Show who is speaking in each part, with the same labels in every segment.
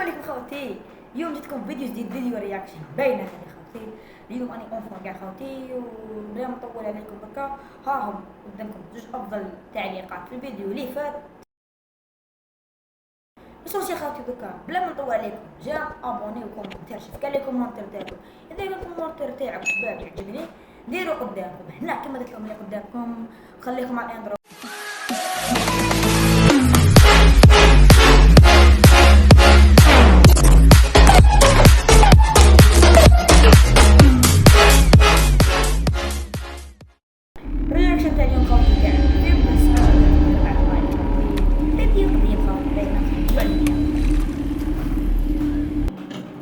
Speaker 1: عليكم خوتي. اليوم جيتكم فيديو جديد، فيديو رياكشن باينه هذه خوتي. اليوم اني اونفون كاع خوتي، وبلا ما نطول عليكم بكا ها هم قدامكم جوج افضل تعليقات في الفيديو اللي فات. شي خوتي بكا بلا ما نطول عليكم، جا ابوني وكومنتير، شوف كاع لي كومنتير تاعكم. اذا كان الكومنتير تاعك شباب يعجبني ديروا قدامكم هنا كما درت لكم اللي قدامكم. خليكم على الاندرو. رياكشن تاع اليوم خوتي كاع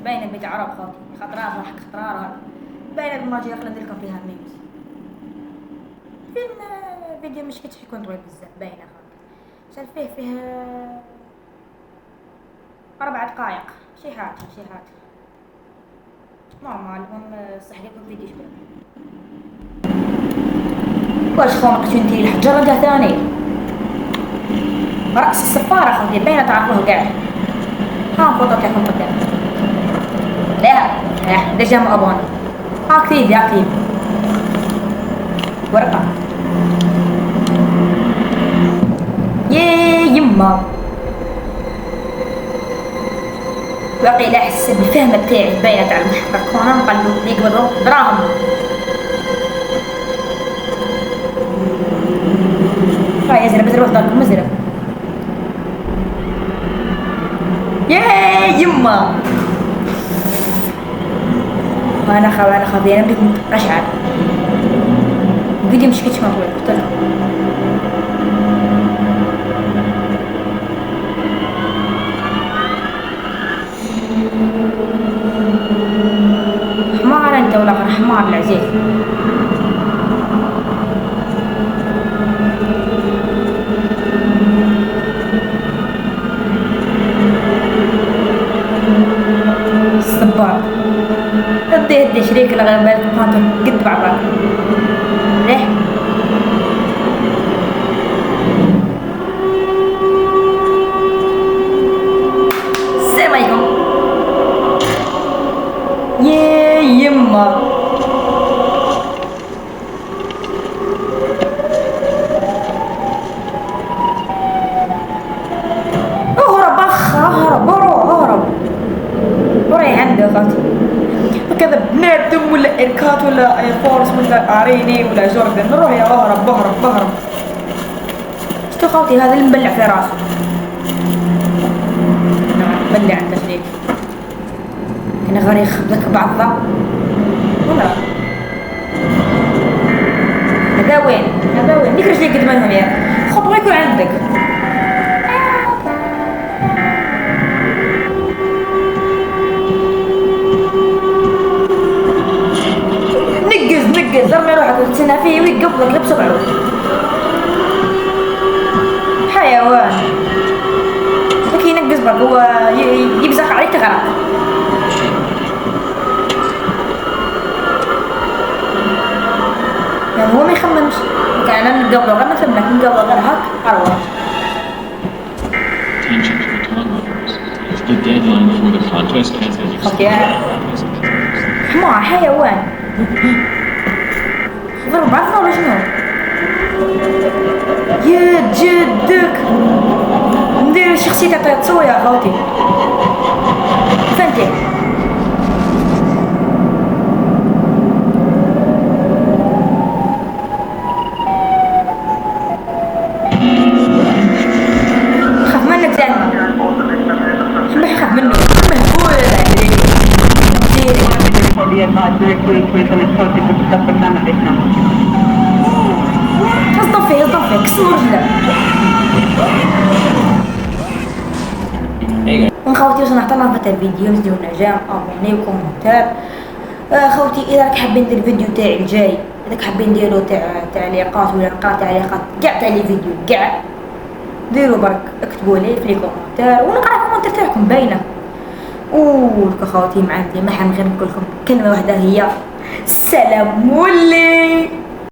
Speaker 1: باينه بيت عرب خوتي، خطرات راح خطرارها باينه بالماجي. خلينا ندير لكم فيها ميمز. فيديو مش كتش يكون طويل بزاف، باينه خوتي. شال فيه 4 دقائق شي حاجه نورمال. صح لكم فيديو شباب. واش خونك انتي الحجره تاع ثاني رأس السفاره خوتي باينه تعرفوه كاع. ها فوطو تاعكم قدام. لا ديجا مابوني. اكتيف ورقه. يما باقي لا احس بالفهم تاعي باينه تاع المحقق. كون نقلو لي قبل دراهم. يا زلمه بزرب داركم مزرب. يما انا خاوي انا بديت نقشعر. الفيديو مش كيتش مقبول قلت لكم. حمار انت ولا غير حمار العزيز. الصبار هدي شريك الغير بالك بانتو قد بعضها. ليه السلام عليكم. يما اهرب وراي عندي خاطي هكذا بنادم ولا إركات ولا اي فورس ولا اريني ولا جوردن. نروح يا اهرب. شتو خاطي هذا اللي مبلع في راسه. انا مبلع انت شريك انا غير يخبزك بعضها ولا هذا وين ديك رجلي قد ما لهم يا خطوه يكون عندك. نقز رمي روحك وتسنى فيه ويقف لك لبسه بعود. حيوان لكن ينقز برك هو يبزق عليك تغرق. يعني هو ما يخممش. كان انا نقبله غير مثل ما نقبله غير هاك اروح. حمار حيوان ضرب بعضنا ولا شنو؟ يا جدك ندير شخصية تاع تصوير خوتي فهمتي. خاف منك زعما يخاف منه مهبول عليك. اصدم فيه كسر رجله. خوتي وصلنا حتى لنهاية الفيديو. نزيدو الاعجاب ابوني وكومنتير. خوتي اذا راك حابين ندير الفيديو تاعي الجاي، اذا حابين نديرو تعليقات ولا نقرا تعليقات كاع تاع لي فيديو كاع ديروا برك اكتبوا لي في لي كومنتير ونقرا الكومنتير تاعكم باينه. خوتي ما عندي ما حنغير نقول لكم كلمه واحده هي السلام عليكم.